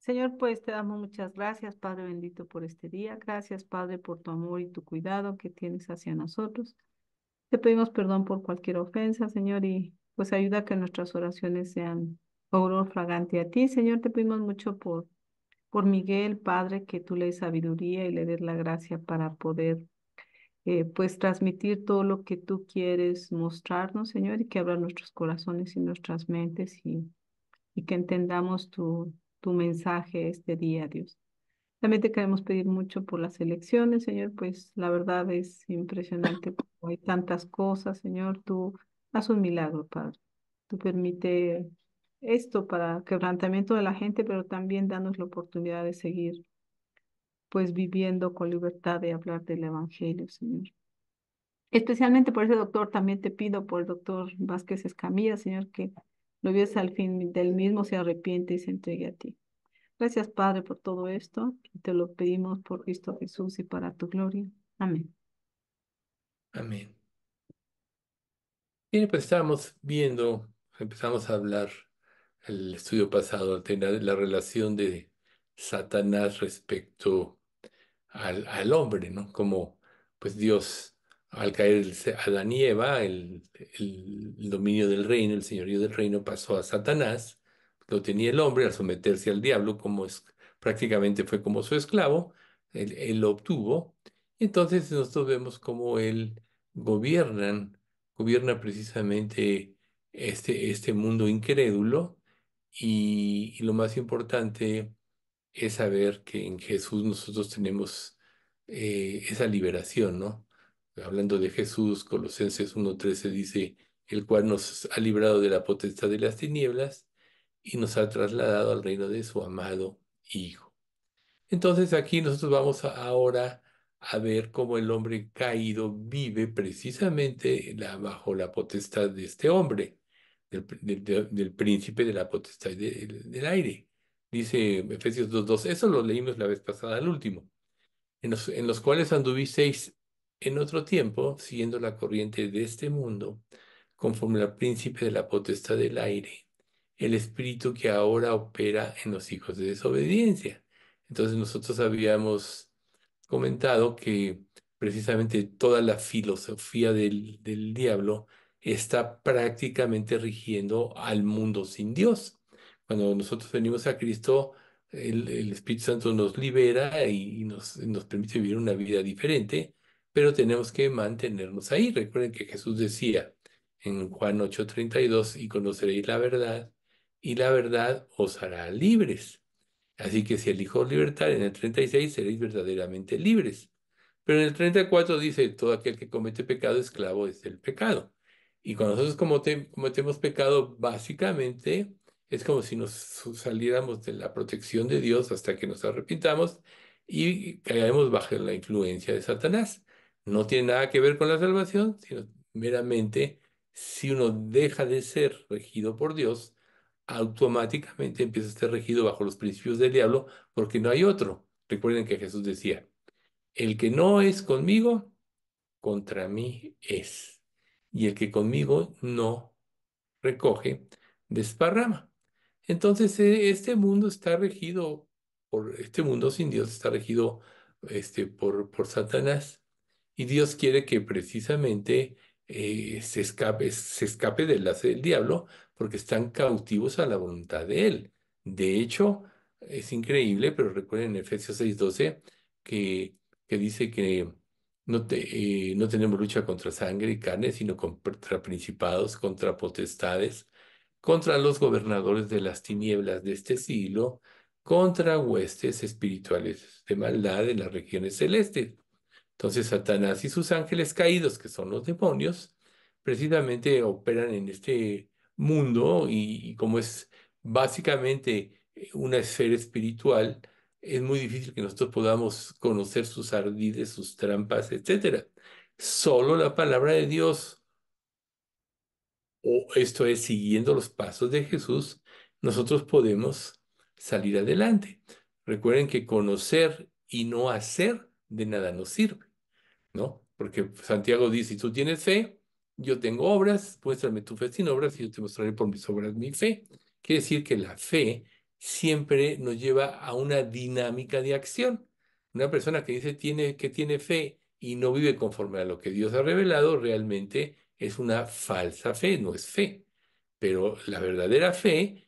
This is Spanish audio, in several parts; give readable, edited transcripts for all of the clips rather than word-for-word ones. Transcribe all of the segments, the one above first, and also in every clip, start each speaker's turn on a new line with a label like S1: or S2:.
S1: Señor, pues te damos muchas gracias, Padre bendito, por este día. Gracias, Padre, por tu amor y tu cuidado que tienes hacia nosotros. Te pedimos perdón por cualquier ofensa, Señor, y pues ayuda a que nuestras oraciones sean olor fragante a ti. Señor, te pedimos mucho por Miguel, Padre, que tú le des sabiduría y le des la gracia para poder pues transmitir todo lo que tú quieres mostrarnos, Señor, y que abra nuestros corazones y nuestras mentes y que entendamos tu mensaje este día, Dios. También te queremos pedir mucho por las elecciones, Señor, pues la verdad es impresionante como hay tantas cosas, Señor, tú haz un milagro, Padre. Tú permite esto para quebrantamiento de la gente, pero también danos la oportunidad de seguir pues viviendo con libertad de hablar del Evangelio, Señor. Especialmente por ese doctor, también te pido por el doctor Vázquez Escamilla, Señor, que lo vies al fin del mismo, se arrepiente y se entregue a ti. Gracias, Padre, por todo esto, y te lo pedimos por Cristo Jesús y para tu gloria. Amén.
S2: Amén. Bien, pues empezamos a hablar el estudio pasado, de la relación de Satanás respecto al hombre, ¿no? Como pues Dios, al caer Adán y Eva, el dominio del reino, el señorío del reino pasó a Satanás, lo tenía el hombre al someterse al diablo, prácticamente fue como su esclavo, él lo obtuvo, y entonces nosotros vemos cómo él gobiernan, gobierna precisamente este mundo incrédulo, y lo más importante es saber que en Jesús nosotros tenemos esa liberación, ¿no? Hablando de Jesús, Colosenses 1:13 dice, el cual nos ha librado de la potestad de las tinieblas y nos ha trasladado al reino de su amado Hijo. Entonces aquí nosotros vamos ahora a ver cómo el hombre caído vive precisamente bajo la potestad de este hombre, del príncipe de la potestad del aire. Dice Efesios 2:2, eso lo leímos la vez pasada al último, en los cuales anduvisteis en otro tiempo, siguiendo la corriente de este mundo, conforme al príncipe de la potestad del aire, el espíritu que ahora opera en los hijos de desobediencia. Entonces nosotros habíamos comentado que precisamente toda la filosofía del diablo está prácticamente rigiendo al mundo sin Dios. Cuando nosotros venimos a Cristo, el Espíritu Santo nos libera y nos permite vivir una vida diferente, pero tenemos que mantenernos ahí. Recuerden que Jesús decía en Juan 8:32, y conoceréis la verdad, y la verdad os hará libres. Así que si el Hijo os libertare, en el 36 seréis verdaderamente libres. Pero en el 34 dice, todo aquel que comete pecado, esclavo es del pecado. Y cuando nosotros cometemos pecado, básicamente es como si nos saliéramos de la protección de Dios hasta que nos arrepintamos y caemos bajo la influencia de Satanás. No tiene nada que ver con la salvación, sino meramente si uno deja de ser regido por Dios, automáticamente empieza a ser regido bajo los principios del diablo porque no hay otro. Recuerden que Jesús decía, el que no es conmigo, contra mí es. Y el que conmigo no recoge, desparrama. Entonces, este mundo sin Dios está regido por Satanás. Y Dios quiere que precisamente se escape del lazo del diablo porque están cautivos a la voluntad de él. De hecho, es increíble, pero recuerden en Efesios 6:12 que, que dice que no tenemos lucha contra sangre y carne, sino contra principados, contra potestades, contra los gobernadores de las tinieblas de este siglo, contra huestes espirituales de maldad en las regiones celestes. Entonces, Satanás y sus ángeles caídos, que son los demonios, precisamente operan en este mundo y como es básicamente una esfera espiritual, es muy difícil que nosotros podamos conocer sus ardides, sus trampas, etcétera. Solo la palabra de Dios, o esto es, siguiendo los pasos de Jesús, nosotros podemos salir adelante. Recuerden que conocer y no hacer de nada nos sirve. ¿No? Porque Santiago dice, si tú tienes fe, yo tengo obras, muéstrame tu fe sin obras y yo te mostraré por mis obras mi fe. Quiere decir que la fe siempre nos lleva a una dinámica de acción. Una persona que dice que tiene fe y no vive conforme a lo que Dios ha revelado, realmente es una falsa fe, no es fe. Pero la verdadera fe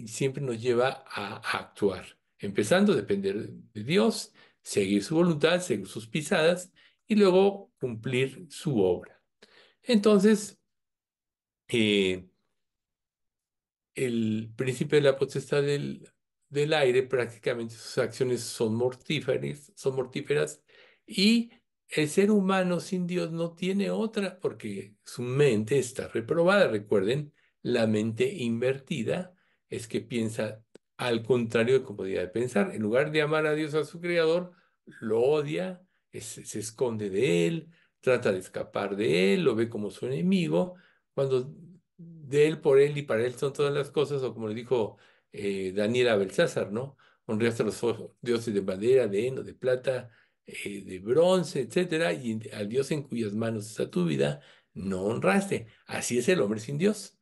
S2: siempre nos lleva a actuar, empezando a depender de Dios, seguir su voluntad, seguir sus pisadas y luego cumplir su obra. Entonces, eh, el príncipe de la potestad del aire, prácticamente sus acciones son mortíferas, y el ser humano sin Dios no tiene otra porque su mente está reprobada. Recuerden, la mente invertida es que piensa al contrario de como debe pensar. En lugar de amar a Dios, a su creador, lo odia, se esconde de él, trata de escapar de él, lo ve como su enemigo, cuando de él, por él y para él son todas las cosas, o como le dijo Daniel a Belsázar, ¿no? Honraste a los dioses de madera, de heno, de plata, de bronce, etcétera, y al Dios en cuyas manos está tu vida, no honraste. Así es el hombre sin Dios.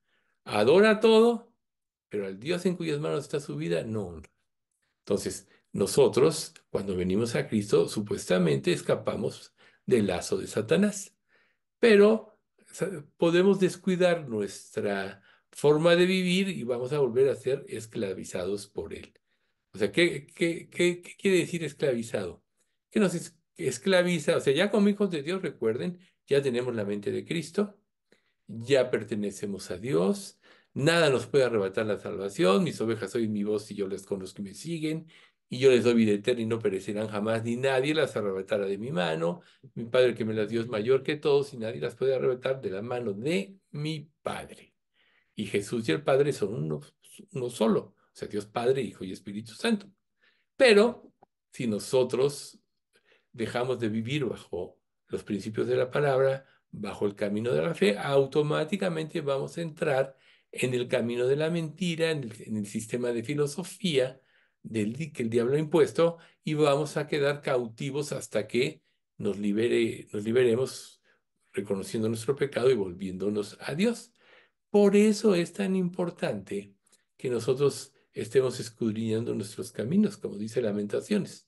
S2: Adora todo, pero al Dios en cuyas manos está su vida, no honra. Entonces, nosotros, cuando venimos a Cristo, supuestamente escapamos del lazo de Satanás, pero podemos descuidar nuestra forma de vivir y vamos a volver a ser esclavizados por él. O sea, ¿qué quiere decir esclavizado? Que nos esclaviza, o sea, ya como hijos de Dios, recuerden, ya tenemos la mente de Cristo, ya pertenecemos a Dios, nada nos puede arrebatar la salvación, mis ovejas oyen mi voz y yo les conozco y me siguen, y yo les doy vida eterna y no perecerán jamás, ni nadie las arrebatará de mi mano. Mi Padre que me las dio es mayor que todos y nadie las puede arrebatar de la mano de mi Padre. Y Jesús y el Padre son uno solo, o sea, Dios Padre, Hijo y Espíritu Santo. Pero si nosotros dejamos de vivir bajo los principios de la palabra, bajo el camino de la fe, automáticamente vamos a entrar en el camino de la mentira, en el sistema de filosofía que el diablo ha impuesto, y vamos a quedar cautivos hasta que nos liberemos reconociendo nuestro pecado y volviéndonos a Dios. Por eso es tan importante que nosotros estemos escudriñando nuestros caminos, como dice Lamentaciones.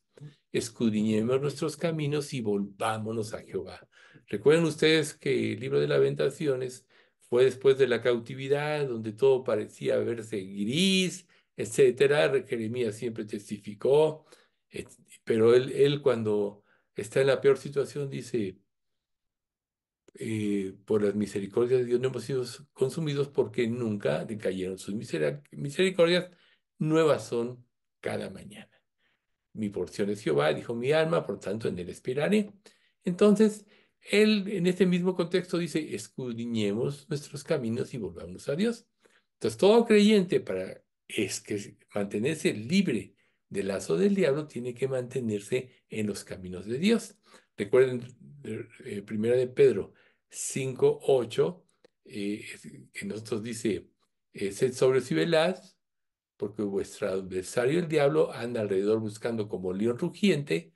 S2: Escudriñemos nuestros caminos y volvámonos a Jehová. Recuerden ustedes que el libro de Lamentaciones fue después de la cautividad, donde todo parecía verse gris, etcétera. Jeremías siempre testificó, et- pero él cuando está en la peor situación dice, por las misericordias de Dios no hemos sido consumidos porque nunca decayeron sus misericordias, nuevas son cada mañana. Mi porción es Jehová, dijo mi alma, por tanto en él esperaré. Entonces, él en este mismo contexto dice, escudriñemos nuestros caminos y volvamos a Dios. Entonces, todo creyente para mantenerse libre del lazo del diablo tiene que mantenerse en los caminos de Dios. Recuerden, Primera de Pedro 5:8, que nosotros dice, sed sobrios y velad, porque vuestro adversario el diablo anda alrededor buscando como león rugiente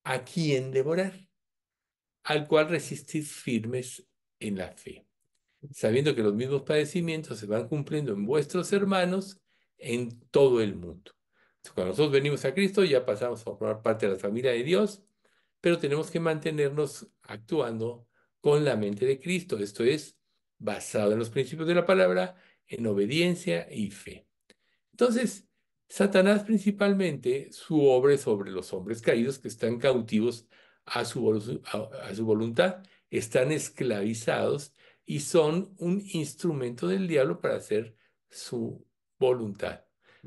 S2: a quien devorar, al cual resistid firmes en la fe, sabiendo que los mismos padecimientos se van cumpliendo en vuestros hermanos en todo el mundo. Entonces, cuando nosotros venimos a Cristo, ya pasamos a formar parte de la familia de Dios, pero tenemos que mantenernos actuando con la mente de Cristo, esto es, basado en los principios de la palabra, en obediencia y fe. Entonces, Satanás principalmente, su obra es sobre los hombres caídos que están cautivos a su voluntad, están esclavizados y son un instrumento del diablo para hacer su voluntad.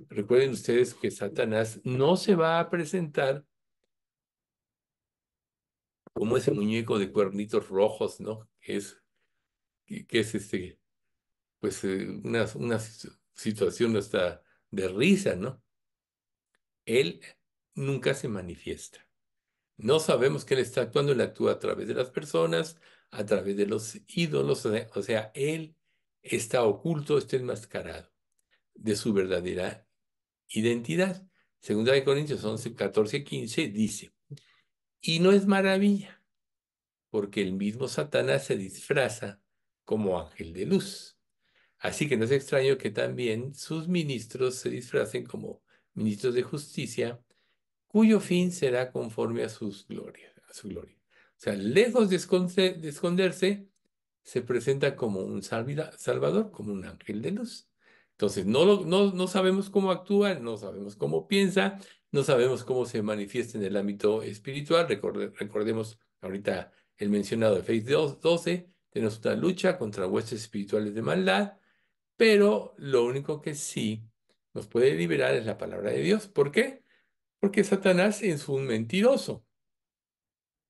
S2: Recuerden ustedes que Satanás no se va a presentar como ese muñeco de cuernitos rojos, ¿no? Que es pues una situación hasta de risa, ¿no? Él nunca se manifiesta. No sabemos que Él está actuando, Él actúa a través de las personas, a través de los ídolos, o sea, Él está oculto, está enmascarado de su verdadera identidad. Segunda de Corintios 11, 14, 15 dice, y no es maravilla, porque el mismo Satanás se disfraza como ángel de luz. Así que no es extraño que también sus ministros se disfracen como ministros de justicia, cuyo fin será conforme a sus glorias, a su gloria. O sea, lejos de esconderse, se presenta como un salvador, como un ángel de luz. Entonces, no sabemos cómo actúa, no sabemos cómo piensa, no sabemos cómo se manifiesta en el ámbito espiritual. Recordemos ahorita el mencionado de Efesios 12, tenemos una lucha contra huestes espirituales de maldad, pero lo único que sí nos puede liberar es la palabra de Dios. ¿Por qué? Porque Satanás es un mentiroso.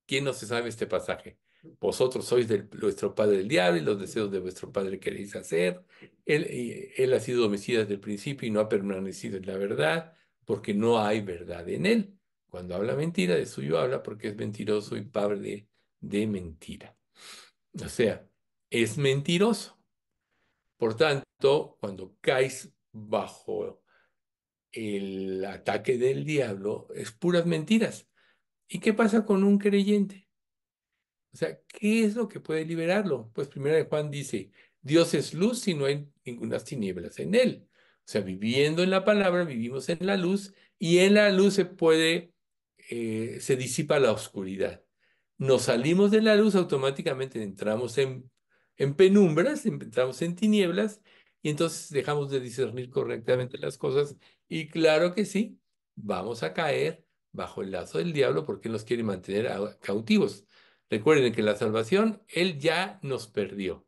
S2: ¿Quién no se sabe este pasaje? Vosotros sois de vuestro padre el diablo y los deseos de vuestro padre queréis hacer. Él ha sido homicida desde el principio y no ha permanecido en la verdad, porque no hay verdad en él. Cuando habla mentira, de suyo habla porque es mentiroso y padre de mentira. O sea, es mentiroso. Por tanto, cuando caes bajo el ataque del diablo, es puras mentiras. ¿Y qué pasa con un creyente? O sea, ¿qué es lo que puede liberarlo? Pues primero de Juan dice, Dios es luz y no hay ninguna tinieblas en él. O sea, viviendo en la palabra, vivimos en la luz y en la luz se disipa la oscuridad. Nos salimos de la luz, automáticamente entramos en penumbras, entramos en tinieblas y entonces dejamos de discernir correctamente las cosas. Y claro que sí, vamos a caer bajo el lazo del diablo porque él nos quiere mantener cautivos. Recuerden que la salvación, Él ya nos perdió,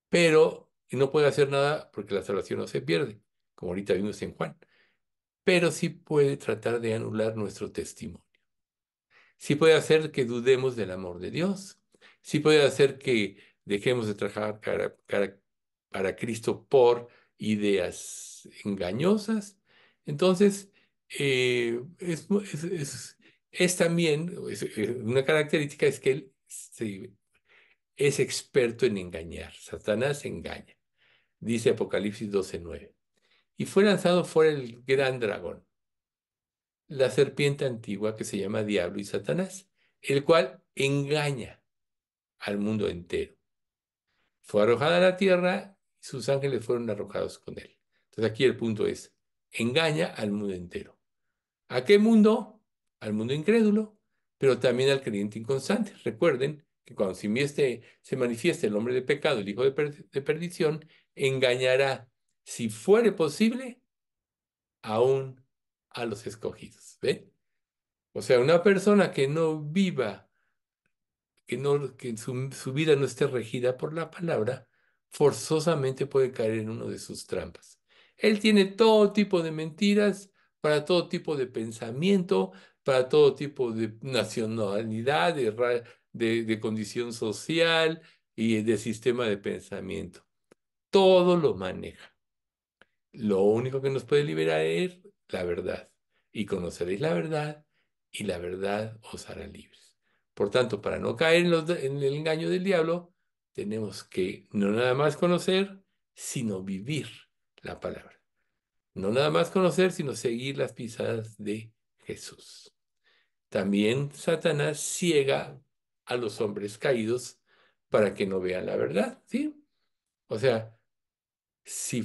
S2: pero no puede hacer nada porque la salvación no se pierde, como ahorita vimos en Juan, pero sí puede tratar de anular nuestro testimonio. Sí puede hacer que dudemos del amor de Dios, sí puede hacer que dejemos de trabajar para Cristo por ideas engañosas. Entonces, es también, una característica es que Él es experto en engañar. Satanás engaña. Dice Apocalipsis 12:9. Y fue lanzado fuera el gran dragón, la serpiente antigua que se llama Diablo y Satanás, el cual engaña al mundo entero. Fue arrojada a la tierra y sus ángeles fueron arrojados con él. Entonces aquí el punto es, engaña al mundo entero. ¿A qué mundo? Al mundo incrédulo, pero también al creyente inconstante. Recuerden que cuando se manifieste el hombre de pecado, el hijo de perdición, engañará, si fuere posible, aún a los escogidos. ¿Ven? O sea, una persona que no viva que su vida no esté regida por la palabra, forzosamente puede caer en uno de sus trampas. Él tiene todo tipo de mentiras para todo tipo de pensamiento, para todo tipo de nacionalidad, de condición social y de sistema de pensamiento. Todo lo maneja. Lo único que nos puede liberar es la verdad. Y conoceréis la verdad, y la verdad os hará libres. Por tanto, para no caer en el engaño del diablo, tenemos que no nada más conocer, sino vivir la palabra. No nada más conocer, sino seguir las pisadas de Jesús. También Satanás ciega a los hombres caídos para que no vean la verdad, ¿sí? O sea, si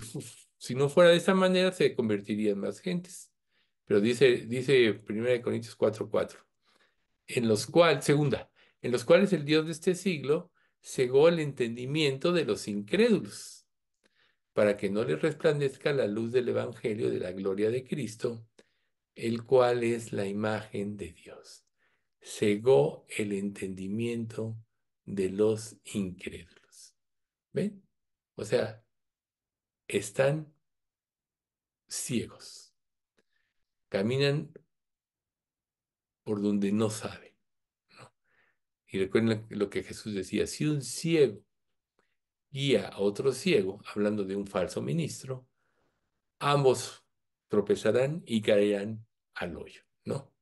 S2: no fuera de esa manera, se convertirían más gentes. Pero dice 1 Corintios 4:4, en los cuales el Dios de este siglo cegó el entendimiento de los incrédulos, para que no les resplandezca la luz del Evangelio de la gloria de Cristo, el cual es la imagen de Dios. Cegó el entendimiento de los incrédulos. ¿Ven? O sea, están ciegos, caminan por donde no saben, ¿no? Y recuerden lo que Jesús decía, si un ciego guía a otro ciego, hablando de un falso ministro, ambos tropezarán y caerán al hoyo, ¿no?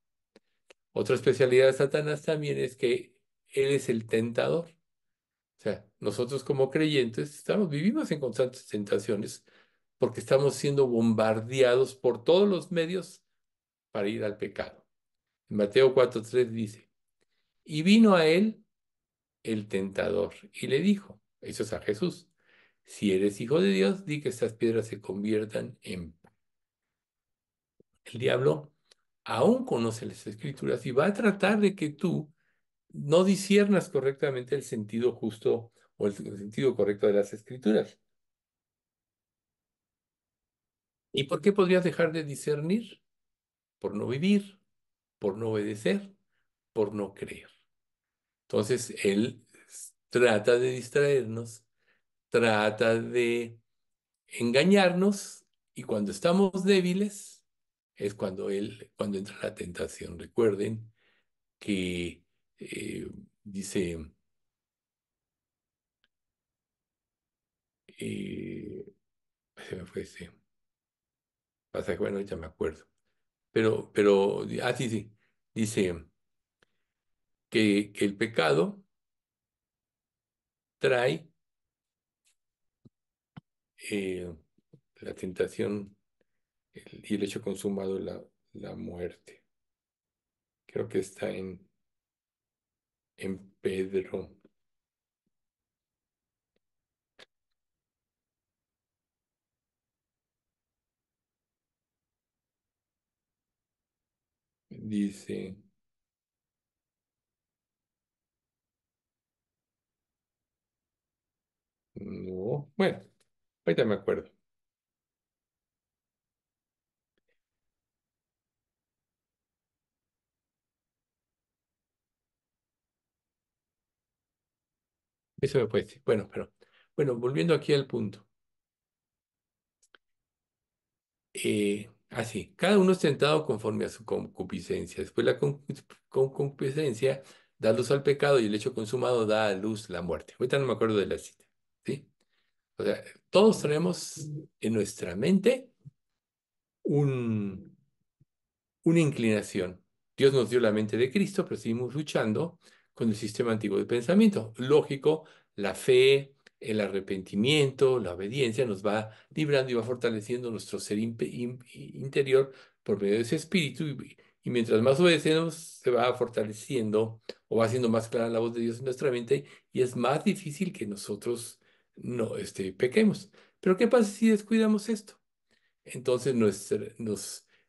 S2: Otra especialidad de Satanás también es que él es el tentador. O sea, nosotros como creyentes vivimos en constantes tentaciones porque estamos siendo bombardeados por todos los medios para ir al pecado. En Mateo 4:3 dice, y vino a él el tentador y le dijo, eso es a Jesús, Si eres hijo de Dios, di que estas piedras se conviertan en pan. El diablo aún conoce las escrituras y va a tratar de que tú no disiernas correctamente el sentido justo o el sentido correcto de las escrituras. ¿Y por qué podrías dejar de discernir? Por no vivir, por no obedecer, por no creer. Entonces, él trata de distraernos, trata de engañarnos, y cuando estamos débiles es cuando entra la tentación. Recuerden que dice, eh, se me fue ese pasaje, bueno, ya me acuerdo, sí, sí, dice que el pecado trae eh, la tentación y el hecho consumado, la muerte. Creo que está en Pedro. Dice, no, bueno, ahorita me acuerdo. Eso me puede decir. Bueno, bueno, volviendo aquí al punto. Así, cada uno es tentado conforme a su concupiscencia. Después la concupiscencia da luz al pecado y el hecho consumado da a luz la muerte. Ahorita no me acuerdo de la cita, ¿sí? O sea, todos tenemos en nuestra mente un, una inclinación. Dios nos dio la mente de Cristo, pero seguimos luchando con el sistema antiguo de pensamiento. Lógico, la fe, el arrepentimiento, la obediencia nos va librando y va fortaleciendo nuestro ser interior por medio de ese espíritu. Y mientras más obedecemos, se va fortaleciendo o va haciendo más clara la voz de Dios en nuestra mente, y es más difícil que nosotros no pequemos. Pero ¿qué pasa si descuidamos esto? Entonces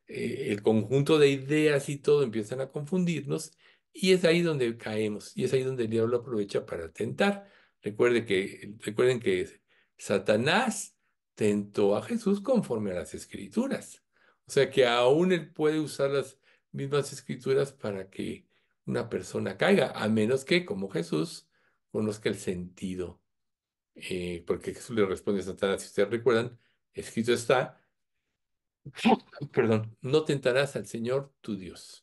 S2: el conjunto de ideas y todo empiezan a confundirnos, y es ahí donde caemos, y es ahí donde el diablo aprovecha para tentar. Recuerden que Satanás tentó a Jesús conforme a las escrituras. O sea que aún él puede usar las mismas escrituras para que una persona caiga, a menos que, como Jesús, conozca el sentido. Porque Jesús le responde a Satanás, si ustedes recuerdan, escrito está, perdón, no tentarás al Señor tu Dios.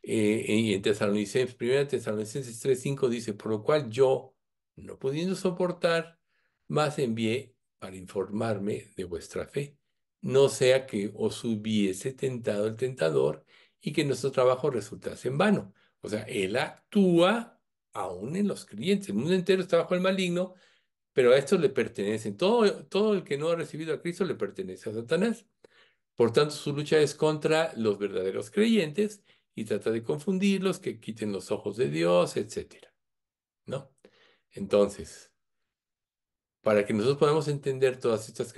S2: Y en Tesalonicenses, 1 Tesalonicenses 3:5 dice, por lo cual yo, no pudiendo soportar, más envié para informarme de vuestra fe, no sea que os hubiese tentado el tentador y que nuestro trabajo resultase en vano. O sea, él actúa aún en los creyentes. El mundo entero está bajo el maligno, pero a estos le pertenecen. Todo el que no ha recibido a Cristo le pertenece a Satanás. Por tanto, su lucha es contra los verdaderos creyentes y trata de confundirlos, que quiten los ojos de Dios, etcétera, ¿no? Entonces, para que nosotros podamos entender todas estas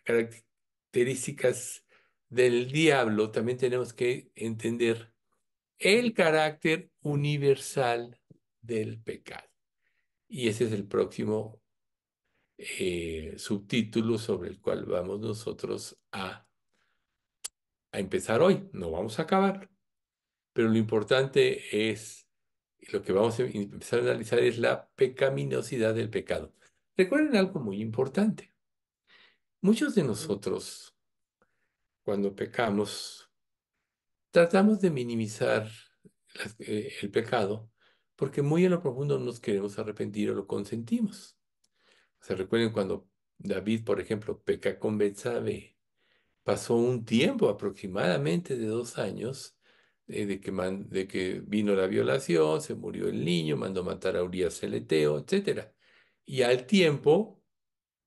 S2: características del diablo, también tenemos que entender el carácter universal del pecado. Y ese es el próximo subtítulo sobre el cual vamos nosotros a empezar hoy. No vamos a acabar. Pero lo importante es, y lo que vamos a empezar a analizar es la pecaminosidad del pecado. Recuerden algo muy importante. Muchos de nosotros, cuando pecamos, tratamos de minimizar el pecado porque muy en lo profundo nos queremos arrepentir o lo consentimos. O sea, recuerden cuando David, por ejemplo, peca con Betsabé. Pasó un tiempo aproximadamente de 2 años de que vino la violación, se murió el niño, mandó matar a Urías el Eteo, etcétera. Y al tiempo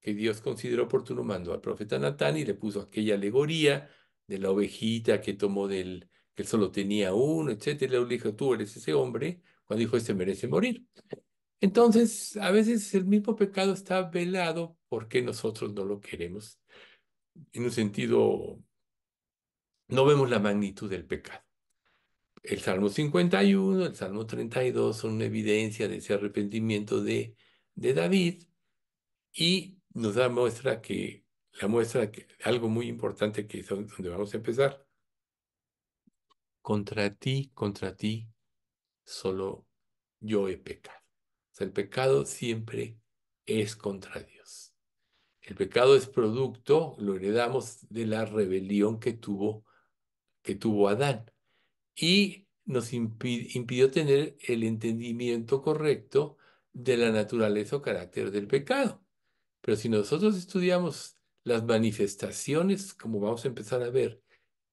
S2: que Dios consideró oportuno, mandó al profeta Natán y le puso aquella alegoría de la ovejita que tomó que él solo tenía uno, etcétera. Y le dijo, tú eres ese hombre, cuando dijo, este merece morir. Entonces, a veces el mismo pecado está velado porque nosotros no lo queremos. En un sentido, no vemos la magnitud del pecado. El Salmo 51, el Salmo 32 son una evidencia de ese arrepentimiento de David y nos da la muestra que algo muy importante que es donde vamos a empezar. Contra ti, solo yo he pecado. O sea, el pecado siempre es contra Dios. El pecado es producto, lo heredamos de la rebelión que tuvo Adán y nos impidió tener el entendimiento correcto de la naturaleza o carácter del pecado. Pero si nosotros estudiamos las manifestaciones, como vamos a empezar a ver,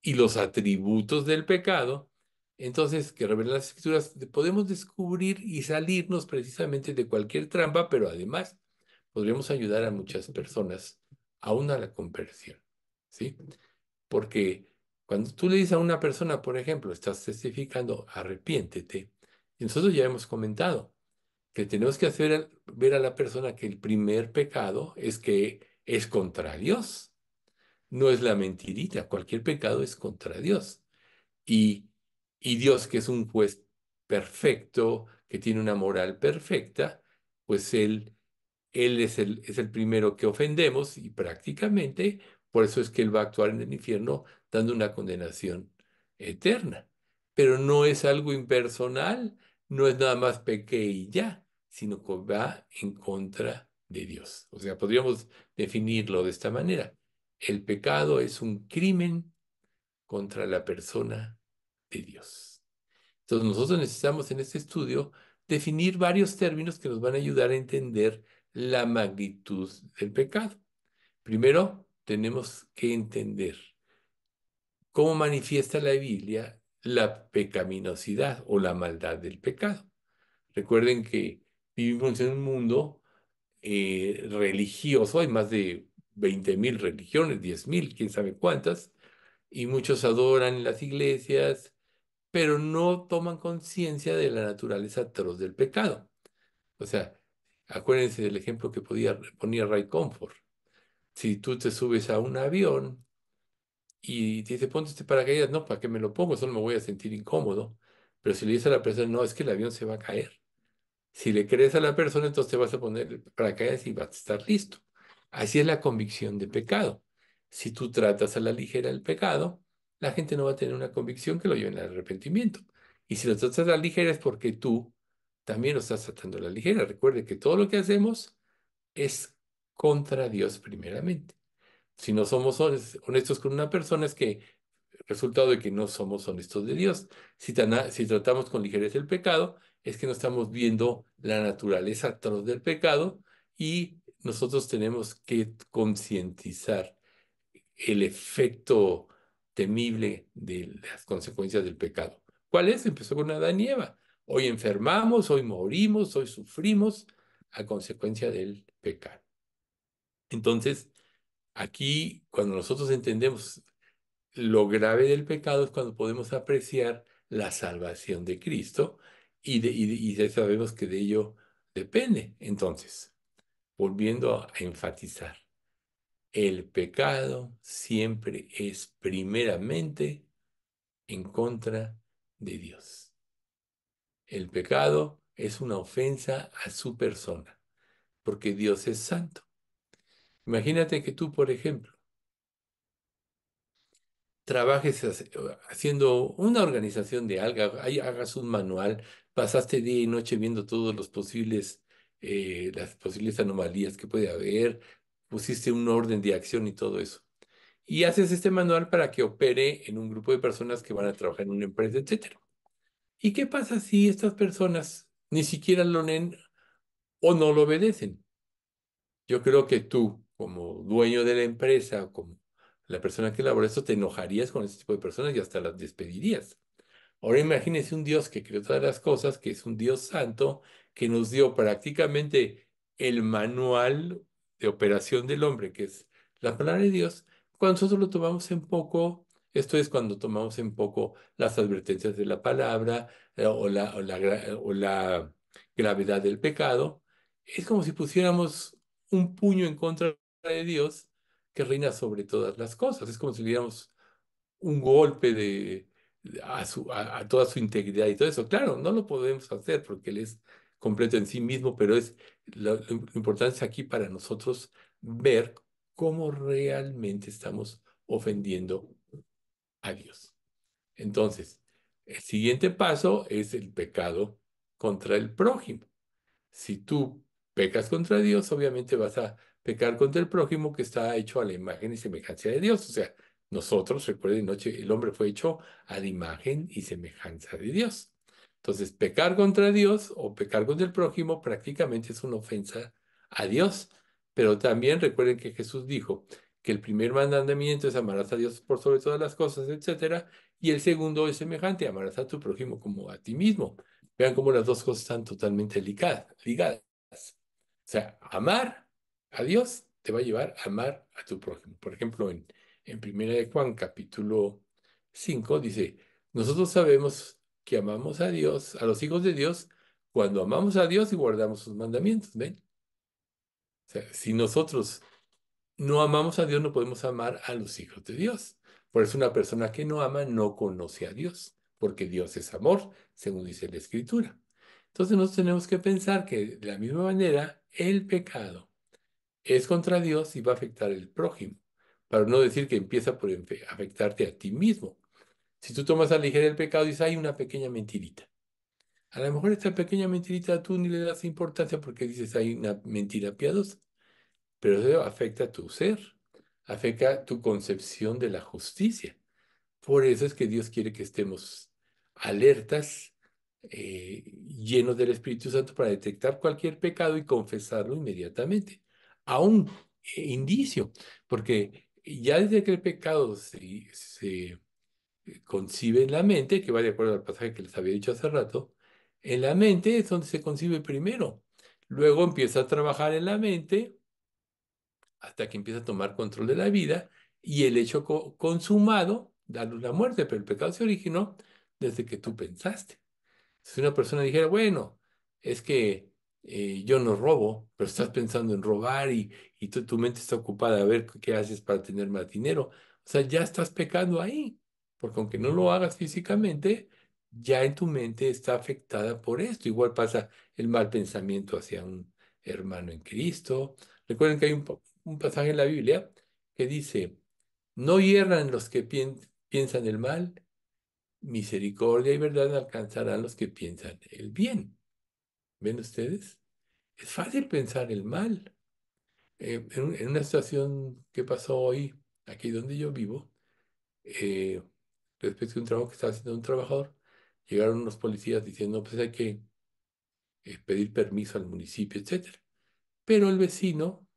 S2: y los atributos del pecado, entonces, que revelan las escrituras, podemos descubrir y salirnos precisamente de cualquier trampa, pero además podríamos ayudar a muchas personas aún a la conversión, ¿sí? Porque cuando tú le dices a una persona, por ejemplo, estás testificando, arrepiéntete, y nosotros ya hemos comentado que tenemos que hacer ver a la persona que el primer pecado es que es contra Dios, no es la mentirita, cualquier pecado es contra Dios. Y, y Dios, que es un juez perfecto, que tiene una moral perfecta, pues él es el primero que ofendemos y prácticamente por eso es que Él va a actuar en el infierno dando una condenación eterna. Pero no es algo impersonal, no es nada más peque y ya, sino que va en contra de Dios. O sea, podríamos definirlo de esta manera. El pecado es un crimen contra la persona de Dios. Entonces nosotros necesitamos en este estudio definir varios términos que nos van a ayudar a entender la magnitud del pecado. Primero, tenemos que entender cómo manifiesta la Biblia la pecaminosidad o la maldad del pecado. Recuerden que vivimos en un mundo religioso, hay más de 20.000 religiones, 10.000, quién sabe cuántas, y muchos adoran en las iglesias, pero no toman conciencia de la naturaleza atroz del pecado. O sea, acuérdense del ejemplo que ponía Ray Comfort. Si tú te subes a un avión y te dice, ponte este paracaídas, no, ¿para qué me lo pongo? Solo me voy a sentir incómodo. Pero si le dices a la persona, no, es que el avión se va a caer. Si le crees a la persona, entonces te vas a poner el paracaídas y vas a estar listo. Así es la convicción de pecado. Si tú tratas a la ligera el pecado, la gente no va a tener una convicción que lo lleve al arrepentimiento. Y si lo tratas a la ligera es porque tú también lo estás tratando a la ligera. Recuerde que todo lo que hacemos es contra Dios primeramente. Si no somos honestos con una persona es que resultado de que no somos honestos de Dios. Si tratamos con ligereza el pecado, es que no estamos viendo la naturaleza atroz del pecado y nosotros tenemos que concientizar el efecto temible de las consecuencias del pecado. ¿Cuál es? Empezó con Adán y Eva. Hoy enfermamos, hoy morimos, hoy sufrimos a consecuencia del pecado. Entonces, aquí, cuando nosotros entendemos lo grave del pecado, es cuando podemos apreciar la salvación de Cristo y ya sabemos que de ello depende. Entonces, volviendo a enfatizar, el pecado siempre es primeramente en contra de Dios. El pecado es una ofensa a su persona, porque Dios es santo. Imagínate que tú, por ejemplo, trabajes haciendo una organización de algo, hagas un manual, pasaste día y noche viendo todos los posibles, las posibles anomalías que puede haber, pusiste un orden de acción y todo eso. Y haces este manual para que opere en un grupo de personas que van a trabajar en una empresa, etcétera. ¿Y qué pasa si estas personas ni siquiera lo leen o no lo obedecen? Yo creo que tú, como dueño de la empresa, o como la persona que elabora esto, te enojarías con ese tipo de personas y hasta las despedirías. Ahora imagínese un Dios que creó todas las cosas, que es un Dios santo, que nos dio prácticamente el manual de operación del hombre, que es la palabra de Dios. Cuando nosotros lo tomamos en poco, esto es cuando tomamos en poco las advertencias de la palabra, o la gravedad del pecado, es como si pusiéramos un puño en contra de Dios que reina sobre todas las cosas. Es como si le diéramos un golpe a toda su integridad y todo eso. Claro, no lo podemos hacer porque Él es completo en sí mismo, pero es lo importante es aquí para nosotros ver cómo realmente estamos ofendiendo a Dios. Entonces, el siguiente paso es el pecado contra el prójimo. Si tú pecas contra Dios, obviamente vas a pecar contra el prójimo que está hecho a la imagen y semejanza de Dios. O sea, nosotros, recuerden, noche, el hombre fue hecho a la imagen y semejanza de Dios. Entonces, pecar contra Dios o pecar contra el prójimo prácticamente es una ofensa a Dios. Pero también recuerden que Jesús dijo que el primer mandamiento es amarás a Dios por sobre todas las cosas, etcétera, y el segundo es semejante, amarás a tu prójimo como a ti mismo. Vean cómo las dos cosas están totalmente ligadas. O sea, amar a Dios te va a llevar a amar a tu prójimo. Por ejemplo, en Primera de Juan, capítulo 5 dice, nosotros sabemos que amamos a Dios, a los hijos de Dios, cuando amamos a Dios y guardamos sus mandamientos. ¿Ven? O sea, si nosotros no amamos a Dios, no podemos amar a los hijos de Dios. Por eso una persona que no ama no conoce a Dios, porque Dios es amor, según dice la Escritura. Entonces nos tenemos que pensar que de la misma manera el pecado es contra Dios y va a afectar al prójimo, para no decir que empieza por afectarte a ti mismo. Si tú tomas a la ligera el pecado y dices, hay una pequeña mentirita. A lo mejor esta pequeña mentirita tú ni le das importancia porque dices, hay una mentira piadosa, pero eso afecta a tu ser, afecta a tu concepción de la justicia. Por eso es que Dios quiere que estemos alertas, llenos del Espíritu Santo para detectar cualquier pecado y confesarlo inmediatamente. A un indicio, porque ya desde que el pecado se concibe en la mente, que va de acuerdo al pasaje que les había dicho hace rato, en la mente es donde se concibe primero. Luego empieza a trabajar en la mente hasta que empieza a tomar control de la vida y el hecho consumado da luz la muerte, pero el pecado se originó desde que tú pensaste. Si una persona dijera, bueno, es que yo no robo, pero estás pensando en robar y tu mente está ocupada a ver qué haces para tener más dinero, o sea, ya estás pecando ahí, porque aunque no lo hagas físicamente, ya en tu mente está afectada por esto. Igual pasa el mal pensamiento hacia un hermano en Cristo. Recuerden que hay un pasaje en la Biblia que dice, no hierran los que piensan el mal, misericordia y verdad alcanzarán los que piensan el bien. ¿Ven ustedes? Es fácil pensar el mal. En una situación que pasó hoy, aquí donde yo vivo, eh, respecto a un trabajo que estaba haciendo un trabajador, llegaron unos policías diciendo, pues hay que pedir permiso al municipio, etcétera. Pero el vecino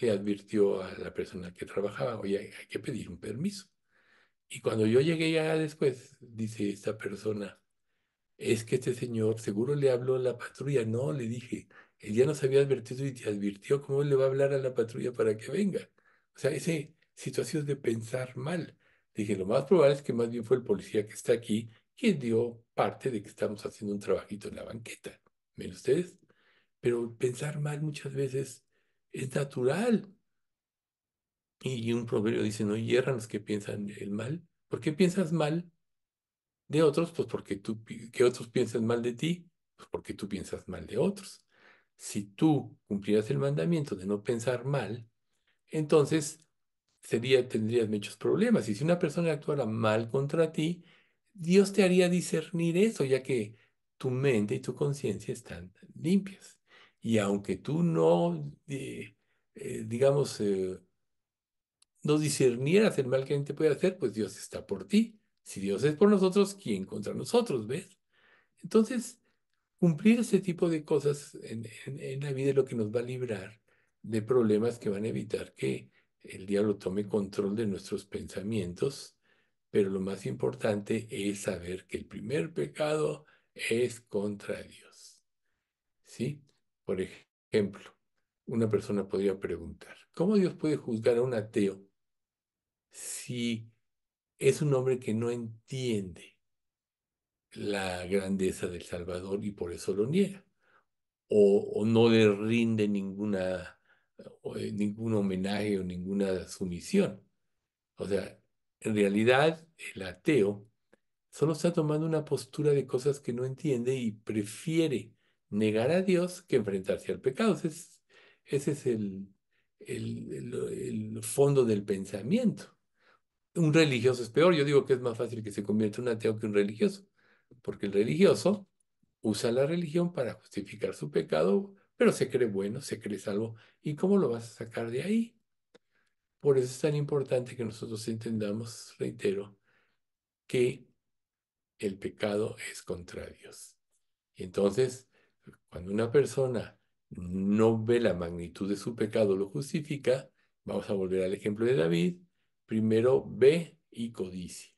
S2: le advirtió a la persona que trabajaba, oye, hay que pedir un permiso. Y cuando yo llegué ya después, dice esta persona, es que este señor seguro le habló a la patrulla. No, le dije, él ya nos había advertido y te advirtió, ¿cómo le va a hablar a la patrulla para que venga? O sea, ese situación de pensar mal. Dije, lo más probable es que más bien fue el policía que está aquí quien dio parte de que estamos haciendo un trabajito en la banqueta. ¿Ven ustedes? Pero pensar mal muchas veces es natural. Y un proverbio dice, no hierran los que piensan el mal. ¿Por qué piensas mal de otros? Pues porque que otros piensen mal de ti, pues porque tú piensas mal de otros. Si tú cumplieras el mandamiento de no pensar mal, entonces tendrías muchos problemas. Y si una persona actuara mal contra ti, Dios te haría discernir eso, ya que tu mente y tu conciencia están limpias. Y aunque tú no, digamos, no discernieras el mal que alguien te puede hacer, pues Dios está por ti. Si Dios es por nosotros, ¿quién contra nosotros? ¿Ves? Entonces, cumplir ese tipo de cosas en la vida es lo que nos va a librar de problemas que van a evitar que el diablo tome control de nuestros pensamientos. Pero lo más importante es saber que el primer pecado es contra Dios. ¿Sí? Por ejemplo, una persona podría preguntar, ¿cómo Dios puede juzgar a un ateo si es un hombre que no entiende la grandeza del Salvador y por eso lo niega? o no le rinde ningún homenaje o ninguna sumisión. O sea, en realidad el ateo solo está tomando una postura de cosas que no entiende y prefiere negar a Dios que enfrentarse al pecado. Ese es el fondo del pensamiento. Un religioso es peor. Yo digo que es más fácil que se convierta en un ateo que un religioso, porque el religioso usa la religión para justificar su pecado, pero se cree bueno, se cree salvo. ¿Y cómo lo vas a sacar de ahí? Por eso es tan importante que nosotros entendamos, reitero, que el pecado es contra Dios. Y entonces, cuando una persona no ve la magnitud de su pecado, lo justifica, vamos a volver al ejemplo de David, primero ve y codicia.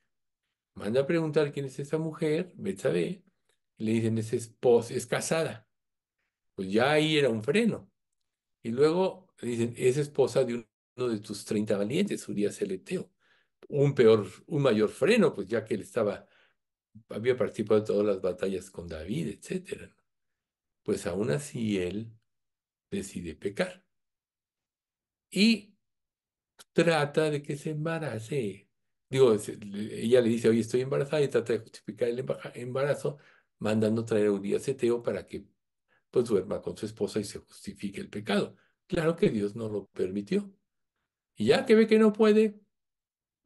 S2: Manda a preguntar quién es esa mujer, Betsabé, y le dicen, es esposa, es casada. Pues ya ahí era un freno. Y luego le dicen, es esposa de uno de tus 30 valientes, Urías el Eteo. Un mayor freno, pues ya que él había participado de todas las batallas con David, etcétera, ¿no? Pues aún así él decide pecar y trata de que se embarace. Digo, ella le dice, oye, estoy embarazada y trata de justificar el embarazo mandando traer a Urías Eteo para que pues duerma con su esposa y se justifique el pecado. Claro que Dios no lo permitió. Y ya que ve que no puede,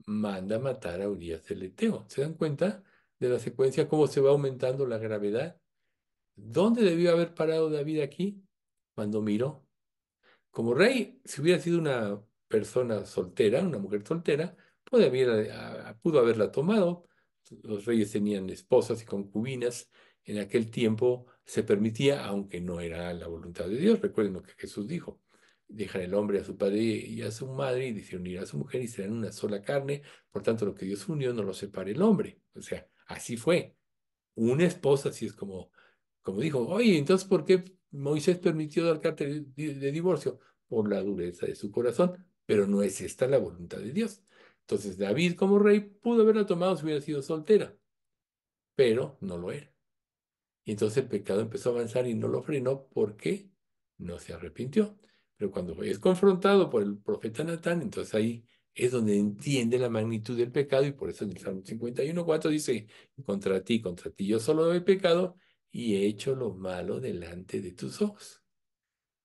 S2: manda a matar a Urías el Eteo. ¿Se dan cuenta de la secuencia, cómo se va aumentando la gravedad? ¿Dónde debió haber parado David aquí? Cuando miró. Como rey, si hubiera sido una persona soltera, una mujer soltera, pudo haberla tomado. Los reyes tenían esposas y concubinas. En aquel tiempo se permitía, aunque no era la voluntad de Dios. Recuerden lo que Jesús dijo. Dejan el hombre a su padre y a su madre y deciden unir a su mujer y serán una sola carne. Por tanto, lo que Dios unió no lo separe el hombre. O sea, así fue. Una esposa, así es como dijo, oye, entonces, ¿por qué Moisés permitió dar carta de divorcio? Por la dureza de su corazón, pero no es esta la voluntad de Dios. Entonces, David como rey pudo haberla tomado si hubiera sido soltera, pero no lo era. Y entonces el pecado empezó a avanzar y no lo frenó porque no se arrepintió. Pero cuando es confrontado por el profeta Natán, entonces ahí es donde entiende la magnitud del pecado y por eso en el Salmo 51:4 dice, contra ti yo solo he pecado y he hecho lo malo delante de tus ojos.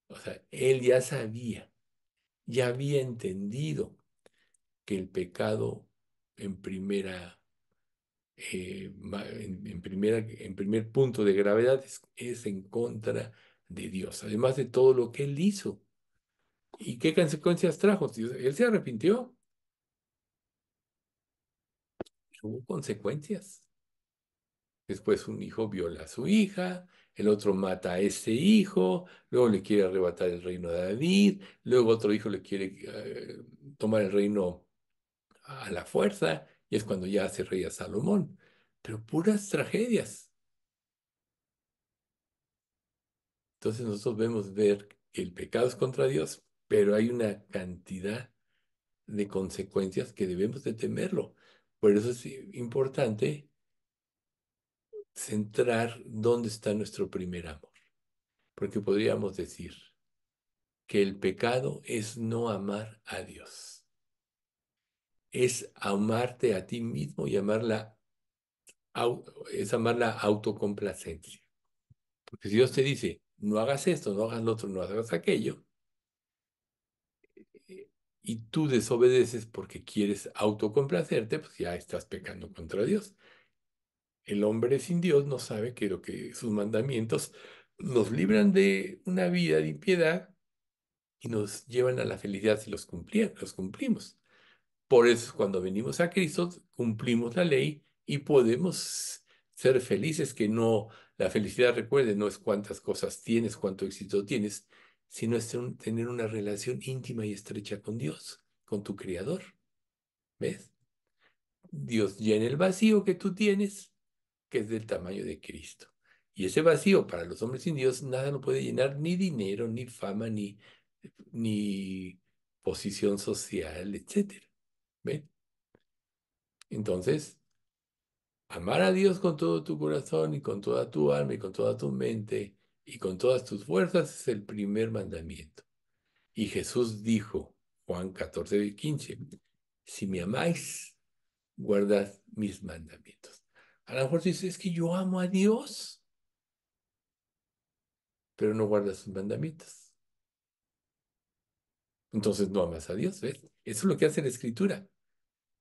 S2: O sea, él ya sabía, ya había entendido que el pecado en en primer punto de gravedad es en contra de Dios, además de todo lo que él hizo. ¿Y qué consecuencias trajo? Él se arrepintió, hubo consecuencias. Después un hijo viola a su hija, el otro mata a ese hijo, luego le quiere arrebatar el reino a David, luego otro hijo le quiere tomar el reino a la fuerza, y es cuando ya hace rey a Salomón. Pero puras tragedias. Entonces nosotros vemos ver que el pecado es contra Dios, pero hay una cantidad de consecuencias que debemos de temerlo. Por eso es importante centrar dónde está nuestro primer amor. Porque podríamos decir que el pecado es no amar a Dios. Es amarte a ti mismo y es amar la autocomplacencia. Porque si Dios te dice, no hagas esto, no hagas lo otro, no hagas aquello, eh, y tú desobedeces porque quieres autocomplacerte, pues ya estás pecando contra Dios. El hombre sin Dios no sabe que sus mandamientos nos libran de una vida de impiedad y nos llevan a la felicidad si los cumplimos. Por eso cuando venimos a Cristo cumplimos la ley y podemos ser felices, que no, la felicidad, recuerde, no es cuántas cosas tienes, cuánto éxito tienes, sino es tener una relación íntima y estrecha con Dios, con tu Creador. ¿Ves? Dios llena el vacío que tú tienes, que es del tamaño de Cristo. Y ese vacío para los hombres sin Dios nada lo puede llenar, ni dinero, ni fama, ni posición social, etcétera. ¿Ven? Entonces, amar a Dios con todo tu corazón y con toda tu alma y con toda tu mente y con todas tus fuerzas es el primer mandamiento. Y Jesús dijo, Juan 14:15, si me amáis, guardad mis mandamientos. A lo mejor dices, es que yo amo a Dios, pero no guardas sus mandamientos. Entonces no amas a Dios, ¿ves? Eso es lo que hace la Escritura.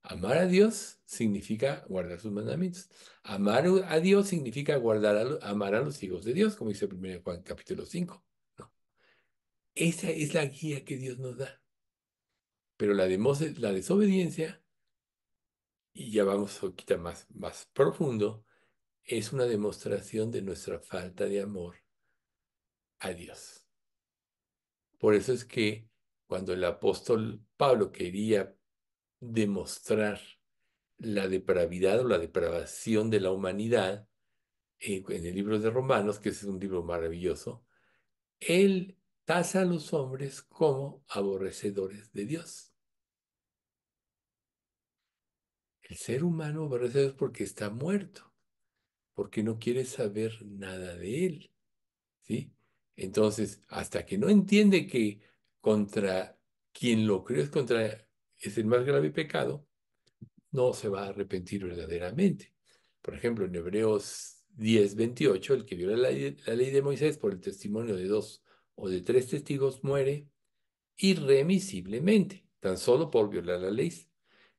S2: Amar a Dios significa guardar sus mandamientos. Amar a Dios significa amar a los hijos de Dios, como dice 1 Juan capítulo 5. ¿No? Esa es la guía que Dios nos da. Pero la desobediencia, y ya vamos un poquito más profundo, es una demostración de nuestra falta de amor a Dios. Por eso es que cuando el apóstol Pablo quería demostrar la depravidad o la depravación de la humanidad, en el libro de Romanos, que es un libro maravilloso, él tasa a los hombres como aborrecedores de Dios. El ser humano aborrece a Dios porque está muerto, porque no quiere saber nada de él, ¿sí? Entonces, hasta que no entiende que contra quien lo creó es el más grave pecado, no se va a arrepentir verdaderamente. Por ejemplo, en Hebreos 10:28, el que viola la ley de Moisés por el testimonio de dos o de tres testigos muere irremisiblemente, tan solo por violar la ley.